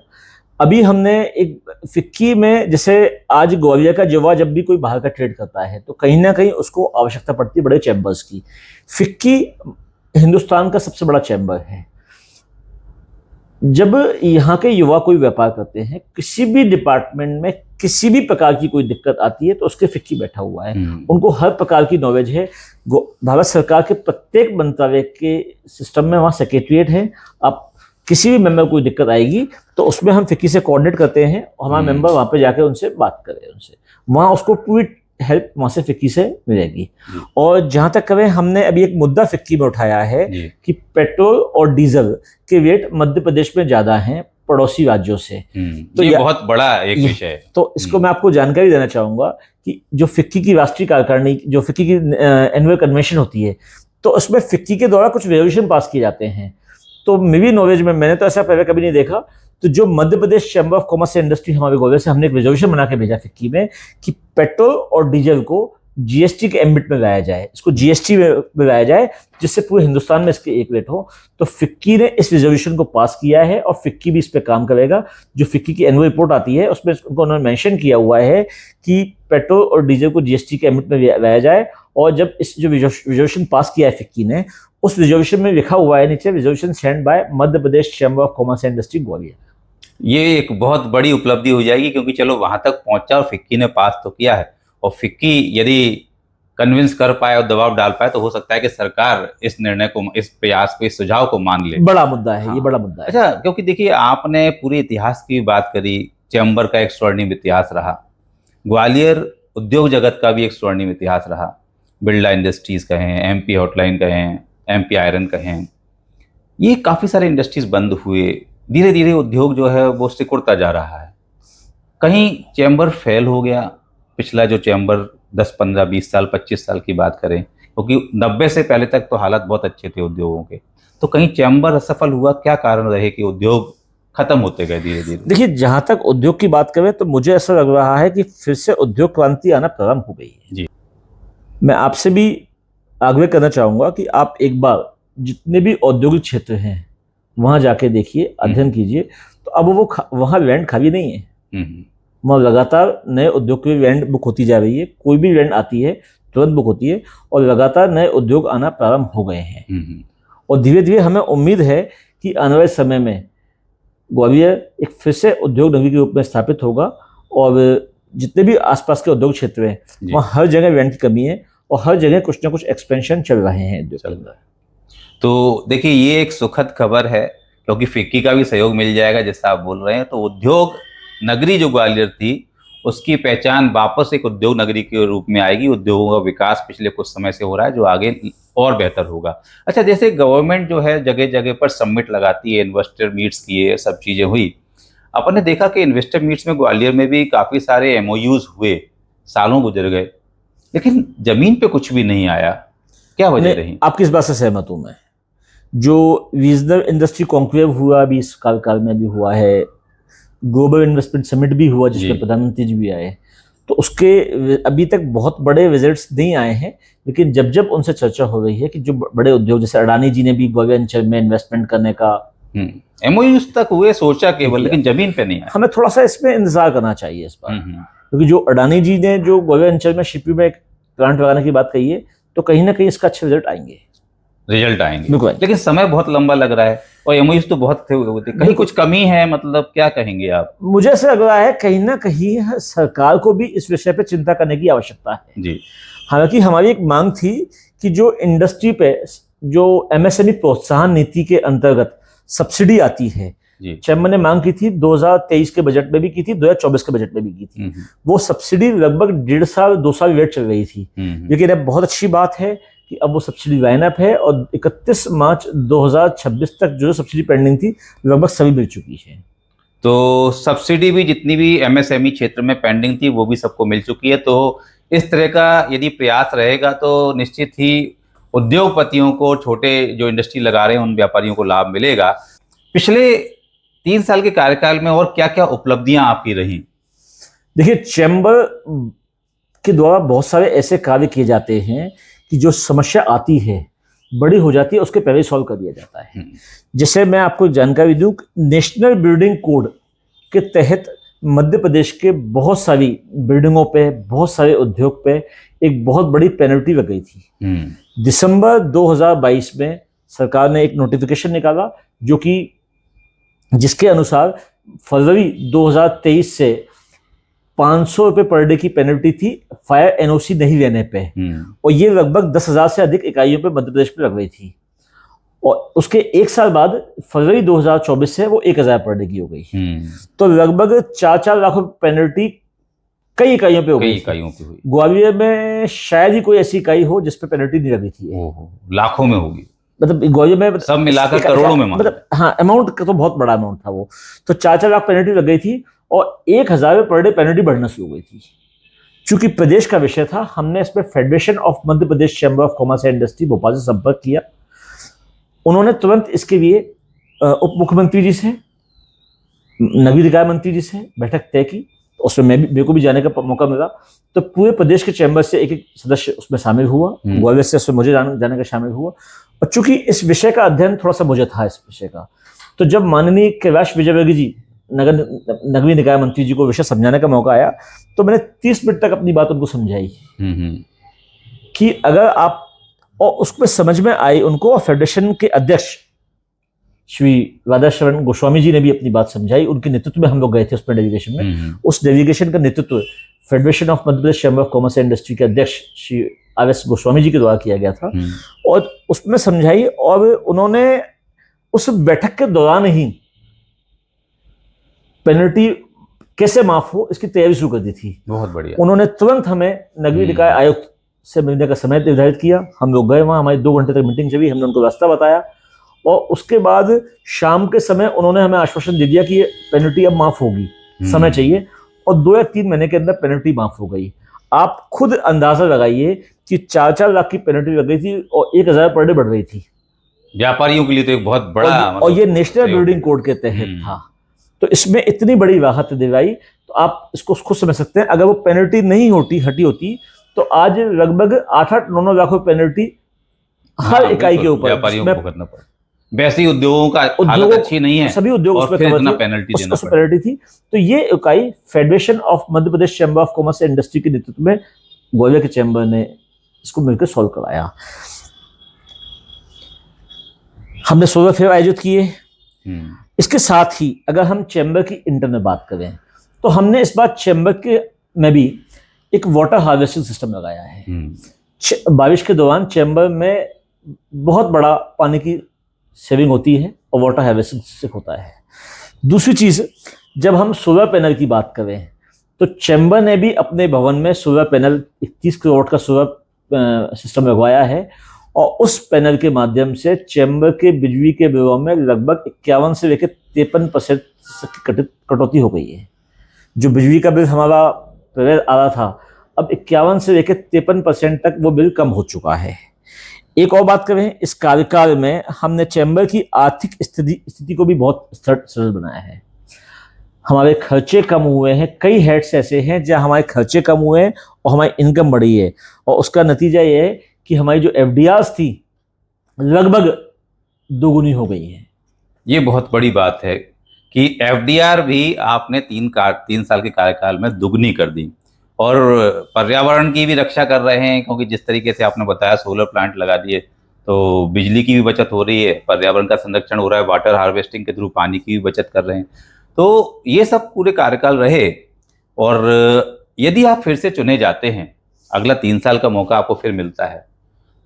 अभी हमने एक फिक्की में, जैसे आज ग्वालियर का युवा जब भी कोई बाहर का ट्रेड करता है तो कहीं ना कहीं उसको आवश्यकता पड़ती है बड़े चैम्बर्स की। फिक्की हिंदुस्तान का सबसे बड़ा चैम्बर है। जब यहाँ के युवा कोई व्यापार करते हैं, किसी भी डिपार्टमेंट में किसी भी प्रकार की कोई दिक्कत आती है तो उसके फिक्की बैठा हुआ है। उनको हर प्रकार की नॉलेज है। भारत सरकार के प्रत्येक मंत्रालय के सिस्टम में वहाँ सेक्रेटरिएट है। आप किसी भी मेंबर को कोई दिक्कत आएगी तो उसमें हम फिक्की से कोऑर्डिनेट करते हैं और हमारा मेंबर वहाँ पे जाके उनसे बात करे, उनसे वहाँ उसको पूरी हेल्प वहाँ से फिक्की से मिलेगी। और जहाँ तक करें, हमने अभी एक मुद्दा फिक्की में उठाया है कि पेट्रोल और डीजल के रेट मध्य प्रदेश में ज्यादा हैं पड़ोसी राज्यों से। तो ये बहुत बड़ा एक विषय है। तो इसको मैं आपको जानकारी देना चाहूंगा कि जो फिक्की की राष्ट्रीय कार्यकारिणी, जो फिक्की की एनुअल कन्वेंशन होती है, तो उसमें फिक्की के द्वारा कुछ रेजोल्यूशन पास किए जाते हैं। तो मेरी नॉलेज में, मैंने तो ऐसा पहले कभी नहीं देखा, तो जो Madhya Pradesh chamber of commerce and industry हमारे ग्वालियर से, हमने एक रेजोल्यूशन बना के भेजा फिक्की में कि पेट्रोल और डीजल को जीएसटी के एम्बिट में लाया जाए, इसको जीएसटी में लाया जाए, जिससे पूरे हिंदुस्तान में इसके एक रेट हो। तो फिक्की ने इस रेजोल्यूशन को पास किया है और फिक्की भी इस पे काम करेगा। जो फिक्की की एनुअल रिपोर्ट आती है उसमें उन्होंने मेंशन किया हुआ है कि पेट्रोल और डीजल को जीएसटी के एम्बिट में लाया जाए। और जब इस जो रेजोल्यूशन पास किया है फिक्की ने, उस रेजोल्यूशन में लिखा हुआ है नीचे, resolution send by Madhya Pradesh chamber of commerce and industry Gwalior. ये एक बहुत बड़ी उपलब्धि हो जाएगी, क्योंकि चलो वहां तक पहुंचा और फिक्की ने पास तो किया है, और फिक्की यदि कन्विंस कर पाए और दबाव डाल पाए तो हो सकता है कि सरकार इस निर्णय को, इस प्रयास को, इस सुझाव को मान ले। बड़ा मुद्दा है। हाँ। ये बड़ा मुद्दा है। अच्छा, क्योंकि देखिए आपने पूरे इतिहास की बात करी, चैम्बर का एक स्वर्णिम इतिहास रहा, ग्वालियर उद्योग जगत का भी एक स्वर्णिम इतिहास रहा। बिरला इंडस्ट्रीज कहें, एमपी हॉटलाइन कहें, एमपी आयरन कहें, ये काफ़ी सारे इंडस्ट्रीज बंद हुए। धीरे धीरे उद्योग जो है वो सिकुड़ता जा रहा है। कहीं चैम्बर फेल हो गया। पिछला जो चैम्बर 10, 15, 20 साल, 25 साल की बात करें, क्योंकि 90 से पहले तक तो हालात बहुत अच्छे थे उद्योगों के, तो कहीं चैम्बर असफल हुआ? क्या कारण रहे कि उद्योग खत्म होते गए धीरे धीरे? देखिए, जहां तक उद्योग की बात करें तो मुझे ऐसा लग रहा है कि फिर से उद्योग क्रांति आना प्रारंभ हो गई है। जी, मैं आपसे भी आग्रह करना चाहूंगा कि आप एक बार जितने भी औद्योगिक क्षेत्र हैं वहां जाके देखिए, अध्ययन कीजिए। तो अब वो वहां लैंड खाली नहीं है। वहाँ लगातार नए उद्योग की लैंड बुक होती जा रही है। कोई भी लैंड आती है तुरंत बुक होती है और लगातार नए उद्योग आना प्रारंभ हो गए हैं। और धीरे धीरे हमें उम्मीद है कि आने वाले समय में ग्वालियर एक फिर से उद्योग नगरी के रूप में स्थापित होगा। और जितने भी आसपास के उद्योग क्षेत्र हैं वहाँ हर जगह लैंड की कमी है और हर जगह कुछ ना कुछ एक्सपेंशन चल रहे हैं उद्योग के अंदर। तो देखिए, ये एक सुखद खबर है, क्योंकि फिक्की का भी सहयोग मिल जाएगा जैसा आप बोल रहे हैं। तो उद्योग नगरी जो ग्वालियर थी उसकी पहचान वापस एक उद्योग नगरी के रूप में आएगी। उद्योगों का विकास पिछले कुछ समय से हो रहा है, जो आगे और बेहतर होगा। अच्छा, जैसे गवर्नमेंट जो है जगह जगह पर समिट लगाती है, इन्वेस्टर मीट्स किए, सब चीज़ें हुई। अपन ने देखा कि इन्वेस्टर मीट्स में ग्वालियर में भी काफ़ी सारे MOUs हुए, सालों गुजर गए, लेकिन ज़मीन पे कुछ भी नहीं आया। क्या वजह रही? आपकी इस बात से सहमत हूँ मैं। जो रीजनल इंडस्ट्री कॉन्क्लेव हुआ अभी इस काल में भी हुआ है, ग्लोबल इन्वेस्टमेंट समिट भी हुआ जिसमें प्रधानमंत्री जी भी आए, तो उसके अभी तक बहुत बड़े रिजल्ट्स नहीं आए हैं। लेकिन जब जब उनसे चर्चा हो रही है कि जो बड़े उद्योग, जैसे अडानी जी ने भी ग्वालियर अंचल में इन्वेस्टमेंट करने का MOUs तक हुए, सोचा केवल, लेकिन जमीन पे नहीं आया। हमें थोड़ा सा इसमें इंतजार करना चाहिए इस बार, क्योंकि जो अडानी जी ने जो ग्वालियर अंचल में शिपी में एक प्लांट लगाने की बात कही है, तो कहीं ना कहीं इसका अच्छे रिजल्ट आएंगे। लेकिन समय बहुत लंबा लग रहा है और MOUs तो बहुत थे, कहीं कुछ कमी है, मतलब क्या कहेंगे आप? मुझे ऐसा लग रहा है कहीं ना कहीं सरकार को भी इस विषय पे चिंता करने की आवश्यकता है जी। हालांकि हमारी एक मांग थी कि जो इंडस्ट्री पे जो MSME प्रोत्साहन नीति के अंतर्गत सब्सिडी आती है जी। चैम्बर ने मांग की थी, 2023 के बजट में भी की थी, 2024 के बजट में भी की थी। वो सब्सिडी लगभग 1.5 साल 2 साल वेट चल रही थी, लेकिन अब बहुत अच्छी बात है कि अब वो सब्सिडी लाइन अप है और 31 मार्च 2026 तक जो सब्सिडी पेंडिंग थी लगभग सभी मिल चुकी है। तो सब्सिडी भी जितनी भी एमएसएमई क्षेत्र में पेंडिंग थी वो भी सबको मिल चुकी है। तो इस तरह का यदि प्रयास रहेगा तो निश्चित ही उद्योगपतियों को, छोटे जो इंडस्ट्री लगा रहे हैं उन व्यापारियों को लाभ मिलेगा। पिछले 3 साल के कार्यकाल में और क्या क्या उपलब्धियां आपकी रही? देखिए, चैम्बर के द्वारा बहुत सारे ऐसे कार्य किए जाते हैं कि जो समस्या आती है, बड़ी हो जाती है, उसके पहले ही सॉल्व कर दिया जाता है। जैसे मैं आपको जानकारी दूं, नेशनल बिल्डिंग कोड के तहत मध्य प्रदेश के बहुत सारी बिल्डिंगों पे, बहुत सारे उद्योग पे एक बहुत बड़ी पेनल्टी लग गई थी। दिसंबर 2022 में सरकार ने एक नोटिफिकेशन निकाला जो कि जिसके अनुसार फरवरी 2023 से 500 रुपये पर डे की पेनल्टी थी फायर एनओसी नहीं लेने पे, और ये लगभग 10,000 से अधिक इकाइयों पे मध्य प्रदेश में लग गई थी। और उसके 1 साल बाद फरवरी 2024 से वो 1,000 पर डे की हो गई। तो लगभग 4-4 लाख रुपए पेनल्टी कई इकाइयों पे हो गई। हुई। ग्वालियर में शायद ही कोई ऐसी इकाई हो जिस पे पेनल्टी नहीं लगी थी। लाखों में होगी, मतलब ग्वालियर में सब मिलाकर करोड़ों में, मतलब हाँ, अमाउंट का तो बहुत बड़ा अमाउंट था वो। तो 4-4 लाख पेनल्टी लग गई थी और 1,000 पर डे पेनल्टी बढ़ना शुरू हो गई थी। चूंकि प्रदेश का विषय था, हमने इसमें federation of Madhya Pradesh chamber of commerce and industry Bhopal से संपर्क किया। उन्होंने तुरंत इसके लिए उप मुख्यमंत्री जी से, नगरीय निकाय मंत्री जी से बैठक तय की। उसमें मेरे को भी जाने का मौका मिला। तो पूरे प्रदेश के चैम्बर से एक सदस्य उसमें शामिल हुआ, ग्वालियर से उसमें मुझे जाने का शामिल हुआ। और चूंकि इस विषय का अध्ययन थोड़ा सा मुझे था इस विषय का, तो जब माननीय कैलाश विजयवर्गीय जी नगरीय निकाय मंत्री जी को विषय समझाने का मौका आया, तो मैंने 30 मिनट तक अपनी बात उनको समझाई कि अगर आप, और उसमें समझ में आई उनको, और फेडरेशन के अध्यक्ष श्री राधाशरण गोस्वामी जी ने भी अपनी बात समझाई। उनके नेतृत्व में हम लोग गए थे उसमें डेलीगेशन में। उस डेलीगेशन का नेतृत्व federation of Madhya Pradesh chamber of commerce and industry के अध्यक्ष श्री आर.एस. गोस्वामी जी के द्वारा किया गया था। और उसमें समझाई, और उन्होंने उस बैठक के दौरान ही पेनल्टी कैसे माफ हो इसकी तैयारी शुरू कर दी थी। बहुत बढ़िया। उन्होंने तुरंत हमें नगरीय निकाय आयुक्त से मिलने का समय निर्धारित किया। हम लोग गए वहाँ, हमारी 2 घंटे तक मीटिंग चली। हमने उनको रास्ता बताया और उसके बाद शाम के समय उन्होंने हमें आश्वासन दे दिया कि ये पेनल्टी अब माफ होगी, समय चाहिए। और 2 या 3 महीने के अंदर पेनल्टी माफ हो गई। आप खुद अंदाजा लगाइए कि 4-4 लाख की पेनल्टी लग गई थी और 1,000 पर डे बढ़ रही थी। व्यापारियों के लिए तो एक बहुत बड़ा, और ये नेशनल बिल्डिंग कोड के तहत था। तो इसमें इतनी बड़ी राहत दिलाई, तो आप इसको खुद समझ सकते हैं। अगर वो पेनल्टी नहीं हटी होती तो आज लगभग 8-9 लाख रुपए पेनल्टी हर इकाई के ऊपर व्यापारियों को करना पड़ा। वैसे ही उद्योगों का हालत अच्छी नहीं है, सभी उद्योग और फिर इतना पेनल्टी देना पड़ा। पेनल्टी थी। तो ये इकाई federation of Madhya Pradesh chamber of commerce and industry के नेतृत्व में ग्वालियर के चैम्बर ने इसको मिलकर सॉल्व कराया। हमने 16 फेयर आयोजित किए। इसके साथ ही अगर हम चैम्बर की इंटरनल बात करें तो हमने इस बार चैम्बर के में भी एक वाटर हार्वेस्टिंग सिस्टम लगाया है। बारिश के दौरान चैम्बर में बहुत बड़ा पानी की सेविंग होती है और वाटर हार्वेस्टिंग से होता है। दूसरी चीज़, जब हम सोलर पैनल की बात करें तो चैम्बर ने भी अपने भवन में सोलर पैनल 31 किलोवाट का सोलर सिस्टम लगवाया है। और उस पैनल के माध्यम से चैम्बर के बिजली के बिलों में लगभग 51 से लेकर 53% की कटौती हो गई है। जो बिजली का बिल हमारा आ रहा था, अब 51 से लेकर 53% तक वो बिल कम हो चुका है। एक और बात करें, इस कार्यकाल में हमने चैम्बर की आर्थिक स्थिति को भी बहुत सरल बनाया है। हमारे खर्चे कम हुए हैं। कई हेड्स ऐसे हैं जहाँ हमारे खर्चे कम हुए हैं और हमारी इनकम बढ़ी है, और उसका नतीजा ये है कि हमारी जो एफडीआर्स थी लगभग दोगुनी हो गई है। ये बहुत बड़ी बात है कि एफडीआर भी आपने 3 साल के कार्यकाल में दुगनी कर दी, और पर्यावरण की भी रक्षा कर रहे हैं, क्योंकि जिस तरीके से आपने बताया सोलर प्लांट लगा दिए तो बिजली की भी बचत हो रही है, पर्यावरण का संरक्षण हो रहा है, वाटर हार्वेस्टिंग के थ्रू पानी की भी बचत कर रहे हैं। तो ये सब पूरे कार्यकाल रहे। और यदि आप फिर से चुने जाते हैं, अगला 3 साल का मौका आपको फिर मिलता है,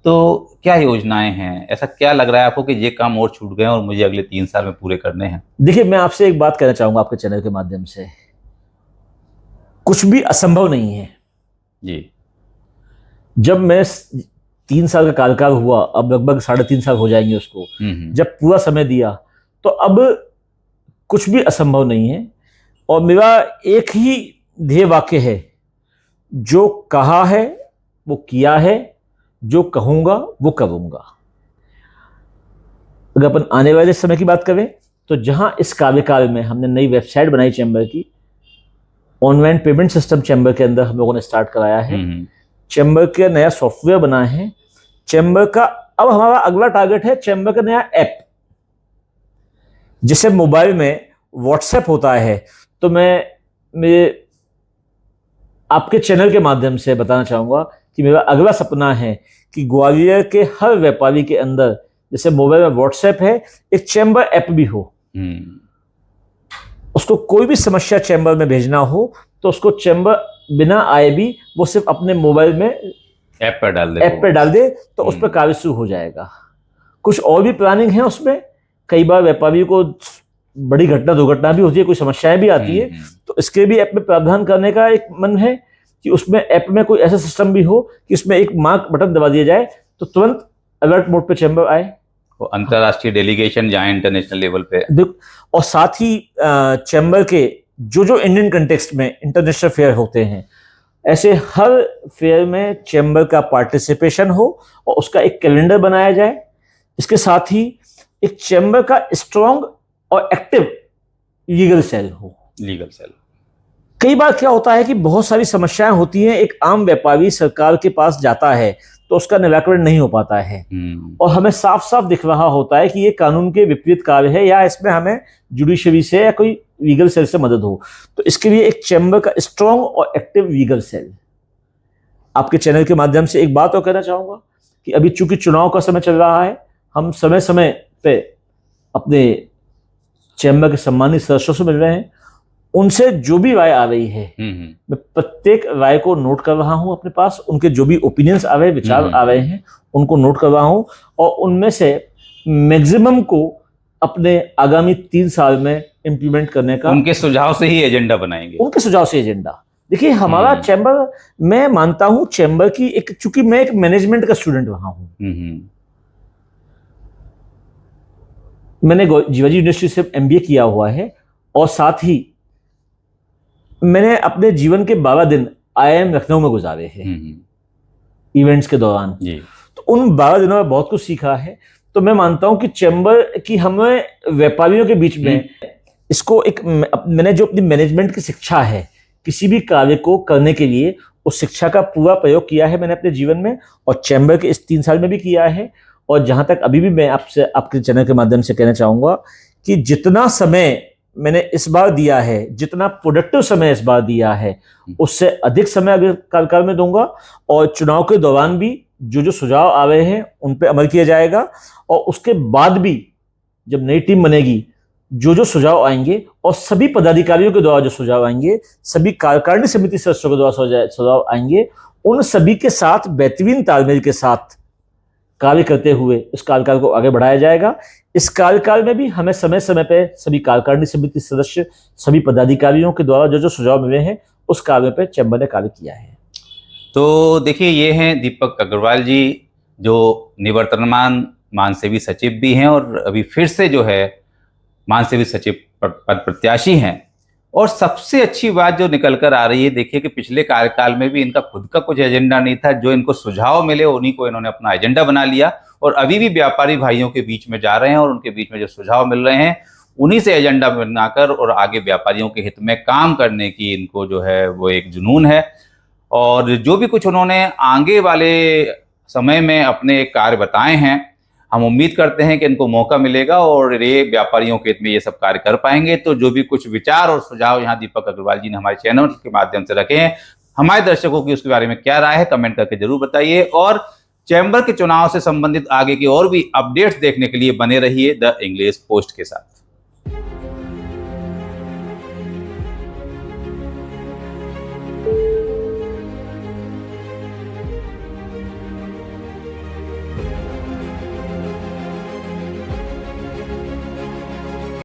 तो क्या योजनाएं हैं, ऐसा क्या लग रहा है आपको कि ये काम और छूट गए और मुझे अगले 3 साल में पूरे करने हैं? देखिए, मैं आपसे एक बात कहना चाहूंगा आपके चैनल के माध्यम से, कुछ भी असंभव नहीं है जी। जब मैं 3 साल का कार्यकाल हुआ, अब लगभग 3.5 साल हो जाएंगे उसको, जब पूरा समय दिया, तो अब कुछ भी असंभव नहीं है। और मेरा एक ही ध्येय वाक्य है, जो कहा है वो किया है, जो कहूंगा वो करूंगा। अगर अपन आने वाले समय की बात करें तो जहां इस कार्यकाल में हमने नई वेबसाइट बनाई चैम्बर की, ऑनलाइन पेमेंट सिस्टम चैम्बर के अंदर हम लोगों ने स्टार्ट कराया है, चैम्बर का नया सॉफ्टवेयर बना है, चैम्बर का अब हमारा अगला टारगेट है चैम्बर का नया ऐप। जैसे मोबाइल में व्हाट्सएप होता है, तो मैं आपके चैनल के माध्यम से बताना चाहूंगा कि मेरा अगला सपना है कि ग्वालियर के हर व्यापारी के अंदर, जैसे मोबाइल में व्हाट्सएप है, एक चैम्बर ऐप भी हो। उसको कोई भी समस्या चैम्बर में भेजना हो तो उसको चैम्बर बिना आए भी वो सिर्फ अपने मोबाइल में ऐप पर डाल दे तो उस पर कार्य शुरू हो जाएगा। कुछ और भी प्लानिंग है उसमें। कई बार व्यापारियों को बड़ी घटना दुर्घटना भी होती है, कोई समस्याएं भी आती है, तो इसके भी ऐप में प्रावधान करने का एक मन है कि उसमें ऐप में कोई ऐसा सिस्टम भी हो कि उसमें एक मार्क बटन दबा दिया जाए तो तुरंत अलर्ट मोड पे चैम्बर आए, वो अंतरराष्ट्रीय डेलीगेशन जाए इंटरनेशनल लेवल पे। और साथ ही चैम्बर के जो इंडियन कंटेक्स्ट में इंटरनेशनल फेयर होते हैं, ऐसे हर फेयर में चैम्बर का पार्टिसिपेशन हो और उसका एक कैलेंडर बनाया जाए। इसके साथ ही एक चैम्बर का स्ट्रॉन्ग और एक्टिव लीगल सेल हो। लीगल सेल, कई बार क्या होता है कि बहुत सारी समस्याएं होती हैं, एक आम व्यापारी सरकार के पास जाता है तो उसका निराकरण नहीं हो पाता है, और हमें साफ साफ दिख रहा होता है कि ये कानून के विपरीत कार्य है या इसमें हमें जुडिशरी से या कोई लीगल सेल से मदद हो। तो इसके लिए एक चैम्बर का स्ट्रॉन्ग और एक्टिव लीगल सेल। आपके चैनल के माध्यम से एक बात और कहना चाहूंगा कि अभी चूंकि चुनाव का समय चल रहा है, हम समय समय पे अपने चैम्बर के सम्मानित सदस्यों से मिल रहे हैं, उनसे जो भी राय आ रही है मैं प्रत्येक राय को नोट कर रहा हूं अपने पास। उनके जो भी ओपिनियंस आ रहे हैं, विचार आ रहे हैं, उनको नोट कर रहा हूं और उनमें से मैक्सिमम को अपने आगामी 3 साल में इंप्लीमेंट करने का, उनके सुझाव से ही एजेंडा बनाएंगे। उनके सुझाव से एजेंडा। देखिए, हमारा चैम्बर, मैं मानता हूं चैम्बर की एक, चूंकि मैं एक मैनेजमेंट का स्टूडेंट रहा हूं, मैंने जीवाजी यूनिवर्सिटी से एमबीए किया हुआ है, और साथ ही मैंने अपने जीवन के 12 दिन आईआईएम लखनऊ में गुजारे हैं इवेंट्स के दौरान। तो उन 12 दिनों में बहुत कुछ सीखा है। तो मैं मानता हूं कि चैम्बर की हमें व्यापारियों के बीच में इसको एक, मैंने जो अपनी मैनेजमेंट की शिक्षा है किसी भी कार्य को करने के लिए, उस शिक्षा का पूरा प्रयोग किया है मैंने अपने जीवन में, और चैम्बर के इस 3 साल में भी किया है। और जहां तक अभी भी मैं आपसे, आपके चैनल के माध्यम से कहना चाहूंगा कि जितना समय मैंने इस बार दिया है, जितना प्रोडक्टिव समय इस बार दिया है, उससे अधिक समय अगले कार्यकाल में दूंगा। और चुनाव के दौरान भी जो सुझाव आ रहे हैं उन पे अमल किया जाएगा, और उसके बाद भी जब नई टीम बनेगी, जो सुझाव आएंगे और सभी पदाधिकारियों के द्वारा जो सुझाव आएंगे, सभी कार्यकारिणी समिति सदस्यों के द्वारा सुझाव आएंगे, उन सभी के साथ बेहतरीन तालमेल के साथ कार्य करते हुए इस कार्यकाल को आगे बढ़ाया जाएगा। इस कार्यकाल में भी हमें समय समय पे सभी कार्यकारिणी समिति सदस्य, सभी पदाधिकारियों के द्वारा जो सुझाव मिले हैं, उस कार्य पे चैम्बर ने कार्य किया है। तो देखिए, ये हैं दीपक अग्रवाल जी, जो निवर्तमान महासेवी सचिव भी हैं और अभी फिर से जो है महासेवी सचिव पद प्रत्याशी हैं। और सबसे अच्छी बात जो निकल कर आ रही है, देखिए कि पिछले कार्यकाल में भी इनका खुद का कुछ एजेंडा नहीं था, जो इनको सुझाव मिले उन्हीं को इन्होंने अपना एजेंडा बना लिया, और अभी भी व्यापारी भाइयों के बीच में जा रहे हैं और उनके बीच में जो सुझाव मिल रहे हैं उन्हीं से एजेंडा बनाकर और आगे व्यापारियों के हित में काम करने की इनको जो है वो एक जुनून है। और जो भी कुछ उन्होंने आगे वाले समय में अपने कार्य बताए हैं, हम उम्मीद करते हैं कि इनको मौका मिलेगा और ये व्यापारियों के हित में ये सब कार्य कर पाएंगे। तो जो भी कुछ विचार और सुझाव यहाँ दीपक अग्रवाल जी ने हमारे चैनल के माध्यम से रखे हैं, हमारे दर्शकों की उसके बारे में क्या राय है कमेंट करके जरूर बताइए। और चैम्बर के चुनाव से संबंधित आगे की और भी अपडेट्स देखने के लिए बने रहिए द इंग्लिश पोस्ट के साथ।